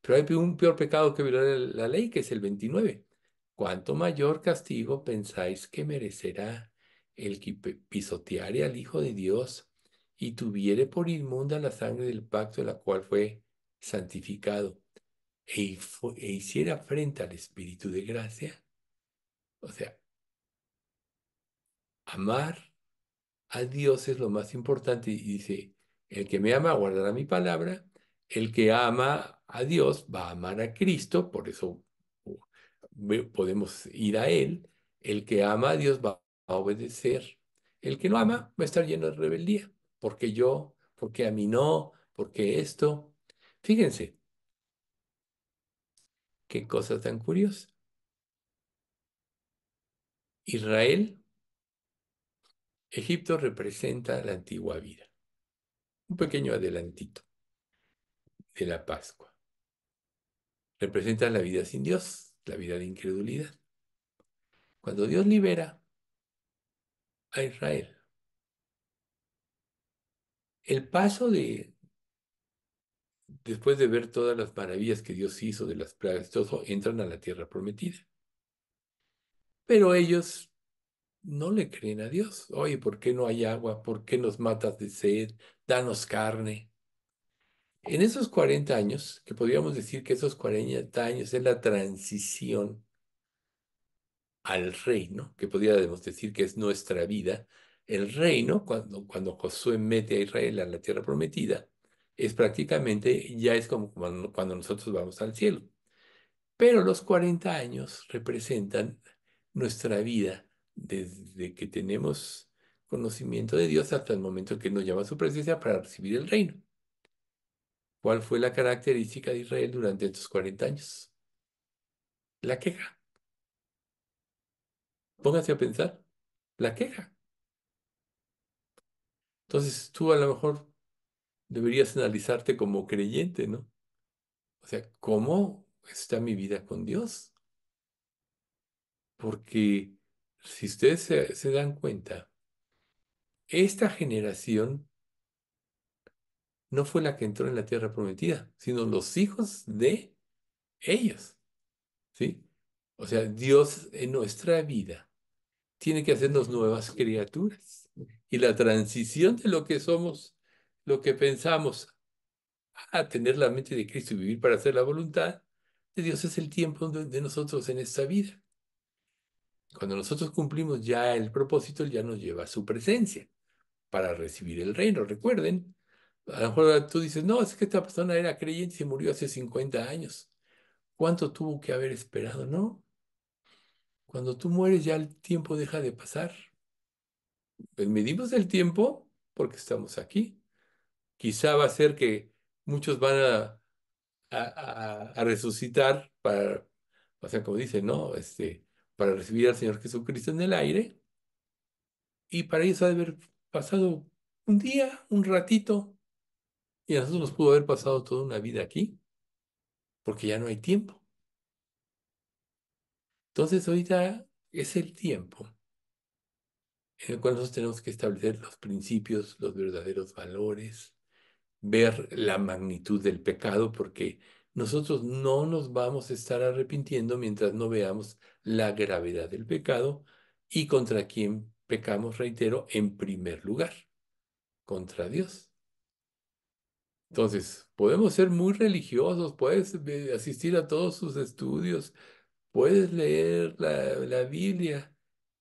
S2: Pero hay un peor pecado que violar la ley, que es el 29. ¿Cuánto mayor castigo pensáis que merecerá el que pisoteare al Hijo de Dios y tuviere por inmunda la sangre del pacto de la cual fue santificado e hiciera frente al Espíritu de gracia? O sea, amar a Dios es lo más importante. Y dice, el que me ama guardará mi palabra, el que ama a Dios va a amar a Cristo, por eso podemos ir a Él. El que ama a Dios va a obedecer. El que no ama va a estar lleno de rebeldía. Porque yo, porque a mí no, porque esto. Fíjense, qué cosa tan curiosa. Israel, Egipto representa la antigua vida. Un pequeño adelantito de la Pascua. Representa la vida sin Dios, la vida de incredulidad. Cuando Dios libera a Israel, el paso después de ver todas las maravillas que Dios hizo de las plagas, todo, entran a la tierra prometida. Pero ellos no le creen a Dios. Oye, ¿por qué no hay agua? ¿Por qué nos matas de sed? Danos carne. En esos 40 años, que podríamos decir que esos 40 años es la transición al reino, que podríamos decir que es nuestra vida, el reino, cuando Josué mete a Israel a la tierra prometida, es prácticamente, ya es como cuando nosotros vamos al cielo. Pero los 40 años representan nuestra vida desde que tenemos conocimiento de Dios hasta el momento en que nos llama a su presencia para recibir el reino. ¿Cuál fue la característica de Israel durante estos 40 años? La queja. Pónganse a pensar. La queja. Entonces tú a lo mejor deberías analizarte como creyente, ¿no? O sea, ¿cómo está mi vida con Dios? Porque si ustedes se dan cuenta, esta generación no fue la que entró en la tierra prometida, sino los hijos de ellos, ¿sí? O sea, Dios en nuestra vida tiene que hacernos nuevas criaturas. Y la transición de lo que somos, lo que pensamos, a tener la mente de Cristo y vivir para hacer la voluntad de Dios es el tiempo de nosotros en esta vida. Cuando nosotros cumplimos ya el propósito, Él ya nos lleva a su presencia para recibir el reino. Recuerden, a lo mejor tú dices, no, es que esta persona era creyente y se murió hace 50 años. ¿Cuánto tuvo que haber esperado? No, cuando tú mueres ya el tiempo deja de pasar. Pues medimos el tiempo porque estamos aquí. Quizá va a ser que muchos van a resucitar para, o sea, como dice, ¿no? Para recibir al Señor Jesucristo en el aire, Y para ellos ha de haber pasado un día, un ratito, y a nosotros nos pudo haber pasado toda una vida aquí, porque ya no hay tiempo. Entonces ahorita es el tiempo en el cual nosotros tenemos que establecer los principios, los verdaderos valores, ver la magnitud del pecado, porque nosotros no nos vamos a estar arrepintiendo mientras no veamos la gravedad del pecado y contra quién pecamos, reitero, en primer lugar, contra Dios. Entonces, podemos ser muy religiosos, puedes asistir a todos sus estudios, puedes leer la Biblia,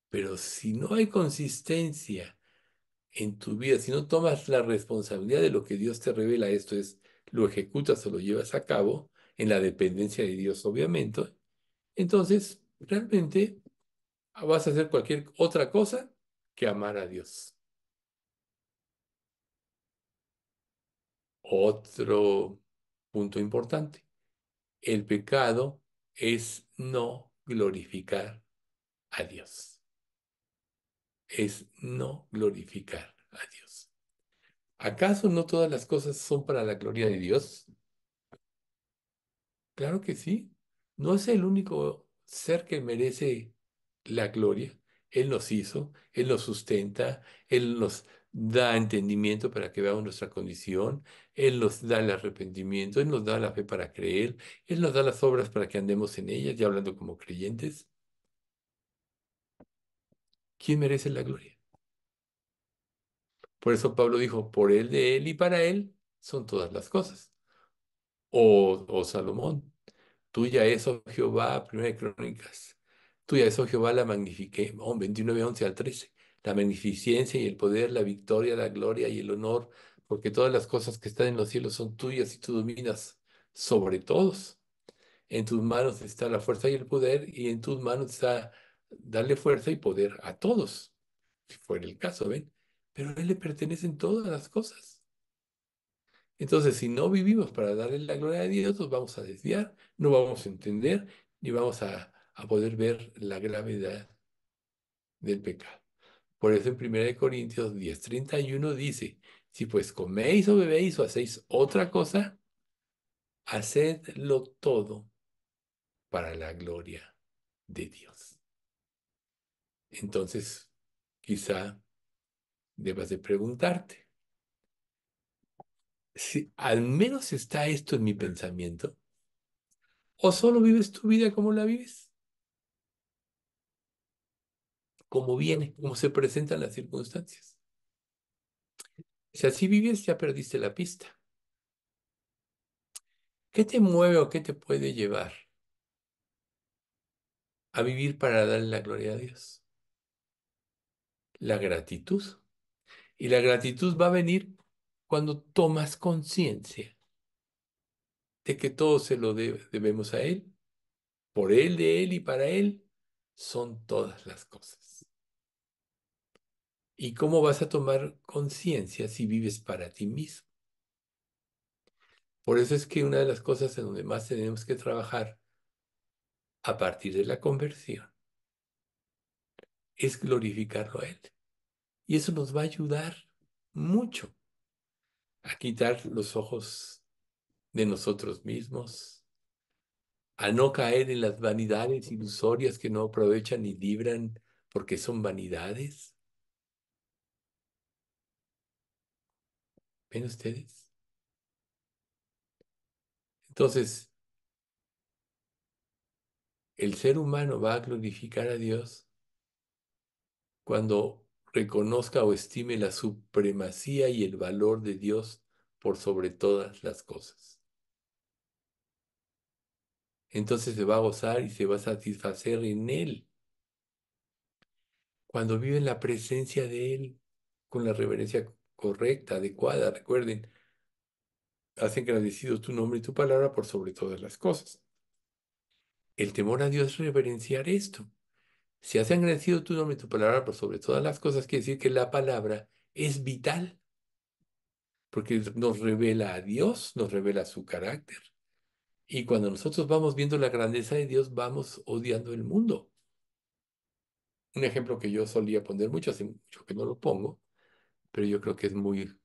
S2: pero si no hay consistencia en tu vida, si no tomas la responsabilidad de lo que Dios te revela, esto es, lo ejecutas o lo llevas a cabo, en la dependencia de Dios, obviamente, entonces realmente vas a hacer cualquier otra cosa que amar a Dios. Otro punto importante, el pecado es no glorificar a Dios, es no glorificar a Dios. ¿Acaso no todas las cosas son para la gloria de Dios? Claro que sí. No es el único ser que merece la gloria. Él nos hizo, Él nos sustenta, Él nos da entendimiento para que veamos nuestra condición, Él nos da el arrepentimiento, Él nos da la fe para creer, Él nos da las obras para que andemos en ellas, ya hablando como creyentes. ¿Quién merece la gloria? Por eso Pablo dijo, por Él, de Él y para Él son todas las cosas. O Salomón. Tuya es, oh Jehová, Primera de Crónicas. Tuya es, oh Jehová, la magnifique. Oh, 29, 11 al 13. La magnificencia y el poder, la victoria, la gloria y el honor, porque todas las cosas que están en los cielos son tuyas y tú dominas sobre todos. En tus manos está la fuerza y el poder, y en tus manos está darle fuerza y poder a todos, si fuera el caso, ¿ven? Pero a Él le pertenecen todas las cosas. Entonces, si no vivimos para darle la gloria a Dios, nos vamos a desviar, no vamos a entender, ni vamos a poder ver la gravedad del pecado. Por eso en 1 Corintios 10:31 dice, si pues coméis o bebéis o hacéis otra cosa, hacedlo todo para la gloria de Dios. Entonces, quizá debas de preguntarte, si al menos está esto en mi pensamiento, o solo vives tu vida como la vives. Como viene, como se presentan las circunstancias. Si así vives, ya perdiste la pista. ¿Qué te mueve o qué te puede llevar a vivir para darle la gloria a Dios? La gratitud. Y la gratitud va a venir cuando tomas conciencia de que todo se lo debemos a Él, por Él, de Él y para Él son todas las cosas. ¿Y cómo vas a tomar conciencia si vives para ti mismo? Por eso es que una de las cosas en donde más tenemos que trabajar a partir de la conversión es glorificarlo a Él. Y eso nos va a ayudar mucho a quitar los ojos de nosotros mismos, a no caer en las vanidades ilusorias que no aprovechan ni libran porque son vanidades. ¿Ven ustedes? Entonces, el ser humano va a glorificar a Dios cuando reconozca o estime la supremacía y el valor de Dios por sobre todas las cosas. Entonces se va a gozar y se va a satisfacer en Él. Cuando vive en la presencia de Él, con la reverencia correcta, adecuada, recuerden, hacen agradecido tu nombre y tu palabra por sobre todas las cosas. El temor a Dios es reverenciar esto. Si hace agradecido tu nombre y tu palabra por sobre todas las cosas, quiere decir que la palabra es vital, porque nos revela a Dios, nos revela su carácter. Y cuando nosotros vamos viendo la grandeza de Dios, vamos odiando el mundo. Un ejemplo que yo solía poner mucho, hace mucho que no lo pongo, pero yo creo que es muy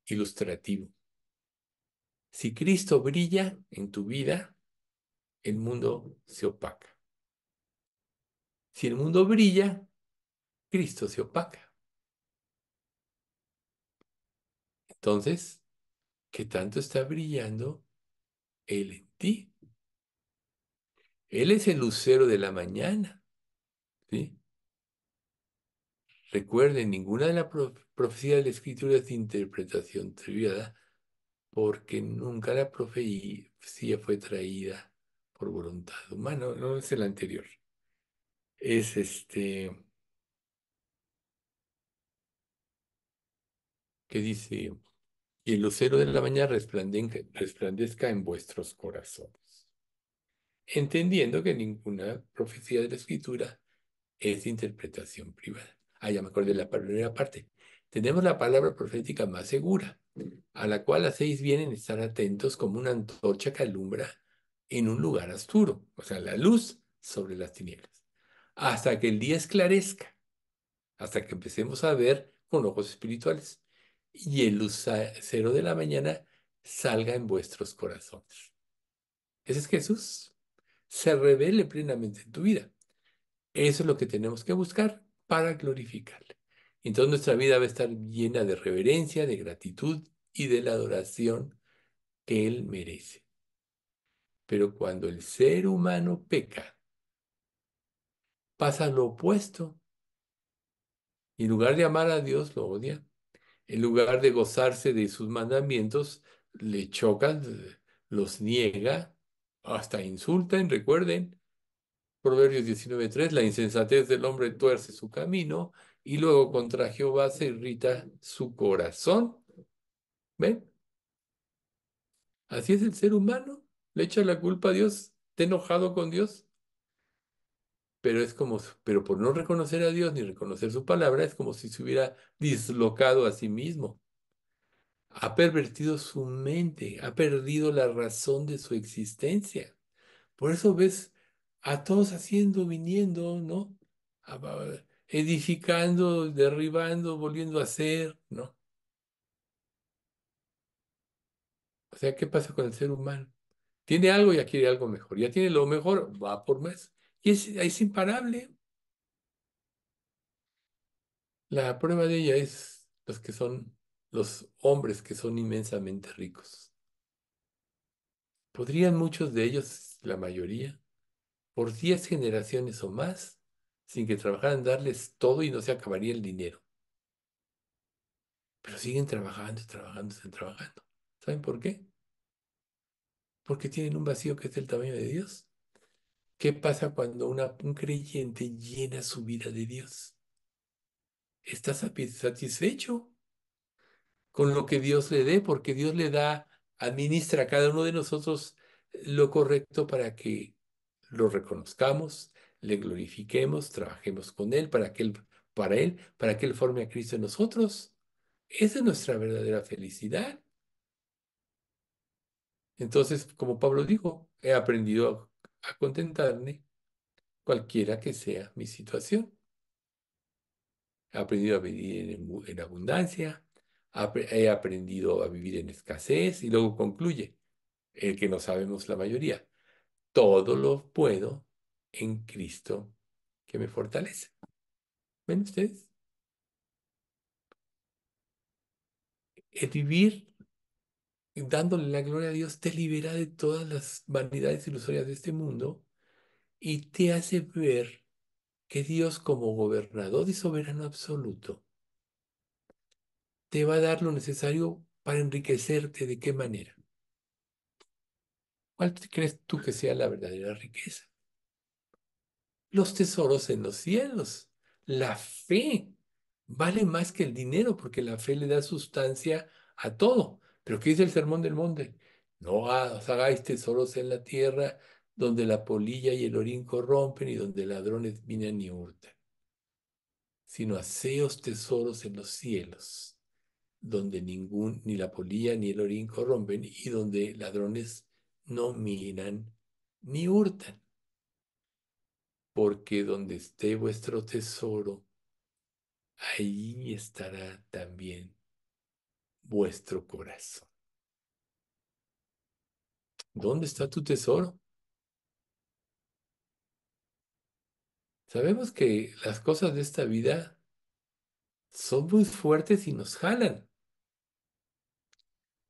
S2: ilustrativo. Si Cristo brilla en tu vida, el mundo se opaca. Si el mundo brilla, Cristo se opaca. Entonces, ¿qué tanto está brillando Él en ti? Él es el lucero de la mañana, ¿sí? Recuerden, ninguna de las profecías de la Escritura es de interpretación trivial, porque nunca la profecía fue traída por voluntad humana, no es el anterior. Es que dice, y el lucero de la mañana resplandezca en vuestros corazones, entendiendo que ninguna profecía de la Escritura es de interpretación privada. Ah, ya me acordé de la primera parte. Tenemos la palabra profética más segura, a la cual hacéis bien en estar atentos como una antorcha que alumbra en un lugar oscuro, o sea, la luz sobre las tinieblas, hasta que el día esclarezca, hasta que empecemos a ver con ojos espirituales y el lucero de la mañana salga en vuestros corazones. Ese es Jesús. Se revele plenamente en tu vida. Eso es lo que tenemos que buscar para glorificarle. Entonces nuestra vida va a estar llena de reverencia, de gratitud y de la adoración que Él merece. Pero cuando el ser humano peca, pasa lo opuesto. Y en lugar de amar a Dios, lo odia. En lugar de gozarse de sus mandamientos, le chocan, los niega, hasta insultan. Recuerden, Proverbios 19:3, la insensatez del hombre tuerce su camino y luego contra Jehová se irrita su corazón. ¿Ven? Así es el ser humano. Le echa la culpa a Dios, está enojado con Dios, pero es como, pero por no reconocer a Dios ni reconocer su palabra, es como si se hubiera dislocado a sí mismo. Ha pervertido su mente, ha perdido la razón de su existencia. Por eso ves a todos haciendo, viniendo, ¿no? Edificando, derribando, volviendo a hacer, ¿no? O sea, ¿qué pasa con el ser humano? Tiene algo, ya quiere algo mejor. Ya tiene lo mejor, va por más. Y es imparable. La prueba de ella es los que son los hombres que son inmensamente ricos. Podrían muchos de ellos, la mayoría, por 10 generaciones o más, sin que trabajaran, darles todo y no se acabaría el dinero. Pero siguen trabajando y trabajando y trabajando. ¿Saben por qué? Porque tienen un vacío que es del tamaño de Dios. ¿Qué pasa cuando un creyente llena su vida de Dios? Está satisfecho con lo que Dios le dé, porque Dios le da, administra a cada uno de nosotros lo correcto para que lo reconozcamos, le glorifiquemos, trabajemos con Él, para que Él forme a Cristo en nosotros. Esa es nuestra verdadera felicidad. Entonces, como Pablo dijo, he aprendido a contentarme cualquiera que sea mi situación. He aprendido a vivir en abundancia, he aprendido a vivir en escasez y luego concluye, el que no sabemos la mayoría, todo lo puedo en Cristo que me fortalece. ¿Ven ustedes? El vivir dándole la gloria a Dios te libera de todas las vanidades ilusorias de este mundo y te hace ver que Dios como gobernador y soberano absoluto te va a dar lo necesario para enriquecerte. ¿De qué manera? ¿Cuál crees tú que sea la verdadera riqueza? Los tesoros en los cielos. La fe vale más que el dinero porque la fe le da sustancia a todo. Pero ¿qué dice el Sermón del Monte? No os hagáis tesoros en la tierra donde la polilla y el orín corrompen y donde ladrones minan y hurtan, sino haceos tesoros en los cielos, donde ni la polilla ni el orín corrompen y donde ladrones no minan ni hurtan. porque donde esté vuestro tesoro, ahí estará también vuestro corazón. ¿Dónde está tu tesoro? Sabemos que las cosas de esta vida son muy fuertes y nos jalan,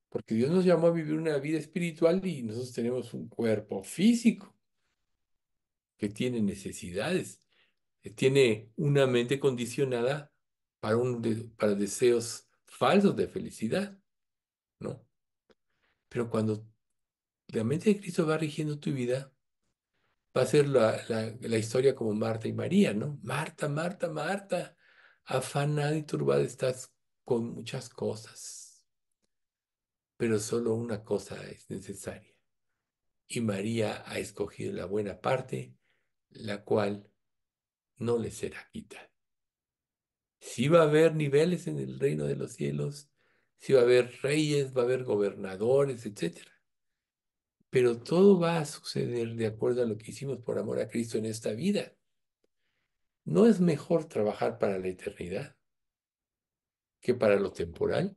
S2: porque Dios nos llamó a vivir una vida espiritual y nosotros tenemos un cuerpo físico que tiene necesidades, que tiene una mente condicionada para, para deseos falsos de felicidad, ¿no? Pero cuando la mente de Cristo va rigiendo tu vida, va a ser la historia como Marta y María, ¿no? Marta, Marta, Marta, afanada y turbada estás con muchas cosas, pero solo una cosa es necesaria. Y María ha escogido la buena parte, la cual no le será quitada. Sí va a haber niveles en el reino de los cielos, sí va a haber reyes, va a haber gobernadores, etcétera. Pero todo va a suceder de acuerdo a lo que hicimos por amor a Cristo en esta vida. ¿No es mejor trabajar para la eternidad que para lo temporal?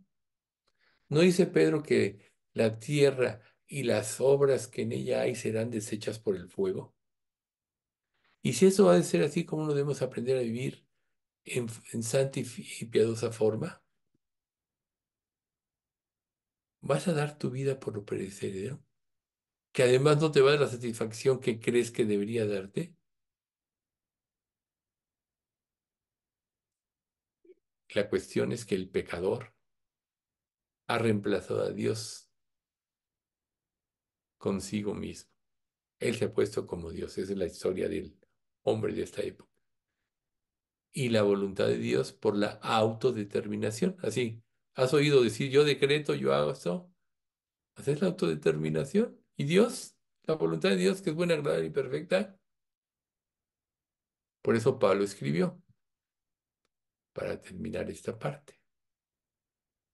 S2: ¿No dice Pedro que la tierra y las obras que en ella hay serán deshechas por el fuego? Y si eso ha de ser así, ¿cómo no debemos aprender a vivir en santa y piadosa forma? ¿Vas a dar tu vida por lo perecedero, que además no te va a dar la satisfacción que crees que debería darte? La cuestión es que el pecador ha reemplazado a Dios consigo mismo. Él se ha puesto como Dios. Esa es la historia del hombre de esta época. Y la voluntad de Dios por la autodeterminación. Así, ¿has oído decir yo decreto, yo hago esto? Hacer la autodeterminación. ¿Y Dios? La voluntad de Dios, que es buena, agradable y perfecta. Por eso Pablo escribió, para terminar esta parte.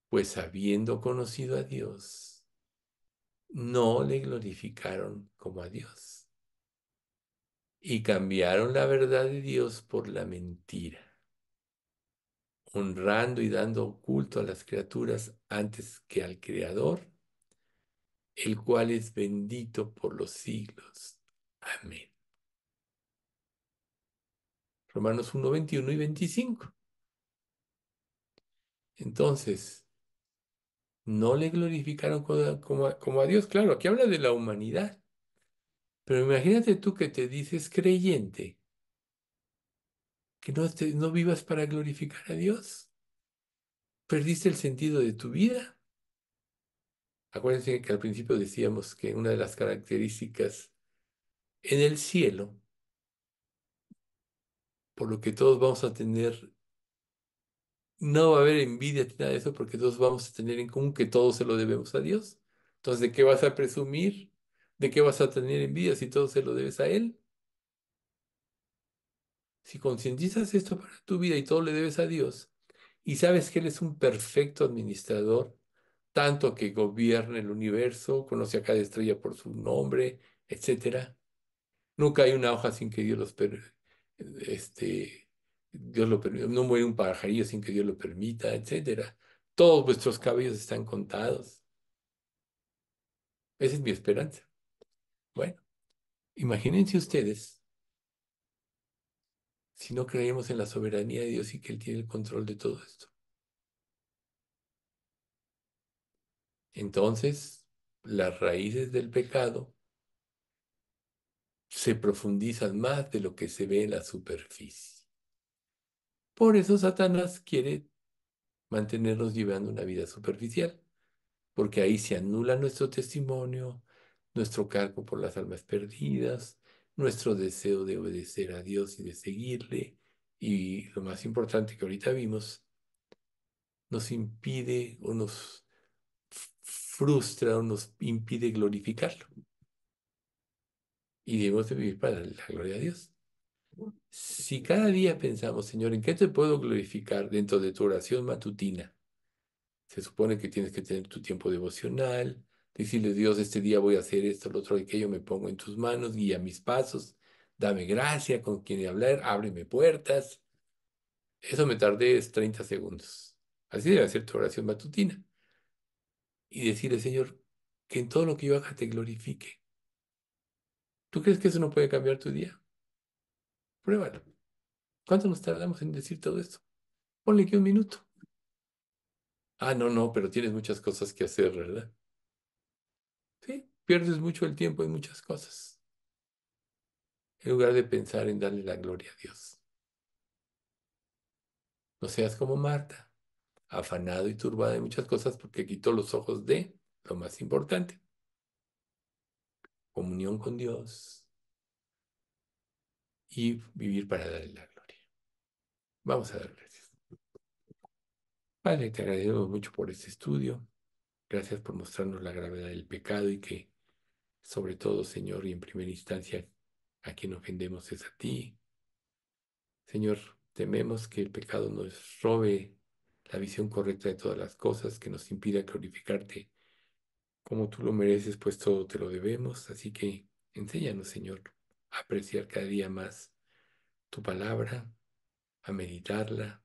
S2: Pues habiendo conocido a Dios, no le glorificaron como a Dios. Y cambiaron la verdad de Dios por la mentira, honrando y dando culto a las criaturas antes que al Creador, el cual es bendito por los siglos. Amén. Romanos 1, 21 y 25. Entonces, no le glorificaron como a Dios. Claro, aquí habla de la humanidad. Pero imagínate tú que te dices creyente, que no vivas para glorificar a Dios. ¿Perdiste el sentido de tu vida? Acuérdense que al principio decíamos que una de las características en el cielo, por lo que todos vamos a tener, no va a haber envidia ni nada de eso, porque todos vamos a tener en común que todo se lo debemos a Dios. Entonces, ¿de qué vas a presumir? ¿De qué vas a tener envidia si todo se lo debes a Él? Si concientizas esto para tu vida y todo le debes a Dios, y sabes que Él es un perfecto administrador, tanto que gobierna el universo, conoce a cada estrella por su nombre, etcétera. Nunca hay una hoja sin que este, Dios lo permita. No muere un pajarillo sin que Dios lo permita, etcétera. Todos vuestros cabellos están contados. Esa es mi esperanza. Bueno, imagínense ustedes si no creemos en la soberanía de Dios y que Él tiene el control de todo esto. Entonces, las raíces del pecado se profundizan más de lo que se ve en la superficie. Por eso Satanás quiere mantenernos llevando una vida superficial, porque ahí se anula nuestro testimonio, nuestro cargo por las almas perdidas, nuestro deseo de obedecer a Dios y de seguirle, y lo más importante que ahorita vimos, nos impide o nos frustra o nos impide glorificarlo. Y debemos de vivir para la gloria de Dios. Si cada día pensamos, Señor, ¿en qué te puedo glorificar dentro de tu oración matutina? Se supone que tienes que tener tu tiempo devocional, decirle, Dios, este día voy a hacer esto, lo otro, aquello, me pongo en tus manos, guía mis pasos. dame gracia, con quien hablar, ábreme puertas. Eso me tardé 30 segundos. Así debe ser tu oración matutina. Y decirle, Señor, que en todo lo que yo haga te glorifique. ¿Tú crees que eso no puede cambiar tu día? Pruébalo. ¿Cuánto nos tardamos en decir todo esto? Ponle que un minuto. Ah, no, no, pero tienes muchas cosas que hacer, ¿verdad? Sí, pierdes mucho el tiempo en muchas cosas, en lugar de pensar en darle la gloria a Dios. No seas como Marta, afanado y turbada de muchas cosas porque quitó los ojos de lo más importante, comunión con Dios y vivir para darle la gloria. Vamos a dar gracias. Padre, te agradecemos mucho por este estudio. Gracias por mostrarnos la gravedad del pecado y que, sobre todo, Señor, y en primera instancia, a quien ofendemos es a ti. Señor, tememos que el pecado nos robe la visión correcta de todas las cosas, que nos impida glorificarte como tú lo mereces, pues todo te lo debemos. Así que enséñanos, Señor, a apreciar cada día más tu palabra, a meditarla,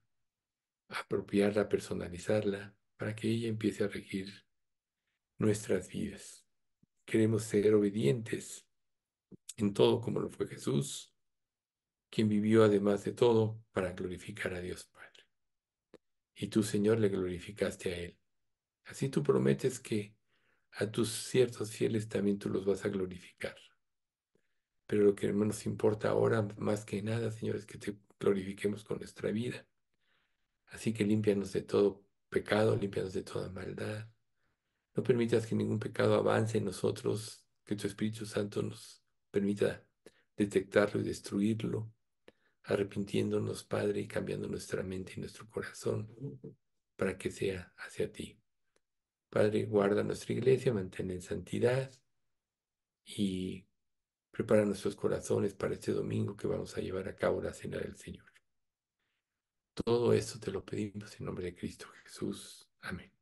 S2: a apropiarla, a personalizarla, para que ella empiece a regir nuestras vidas. Queremos ser obedientes en todo como lo fue Jesús, quien vivió además de todo para glorificar a Dios Padre. Y tú, Señor, le glorificaste a Él. Así tú prometes que a tus ciertos fieles también tú los vas a glorificar. Pero lo que más nos importa ahora, más que nada, Señor, es que te glorifiquemos con nuestra vida. Así que límpianos de todo pecado, límpianos de toda maldad. No permitas que ningún pecado avance en nosotros, que tu Espíritu Santo nos permita detectarlo y destruirlo, arrepintiéndonos, Padre, y cambiando nuestra mente y nuestro corazón para que sea hacia ti. Padre, guarda nuestra iglesia, mantén en santidad y prepara nuestros corazones para este domingo que vamos a llevar a cabo la cena del Señor. Todo esto te lo pedimos en nombre de Cristo Jesús. Amén.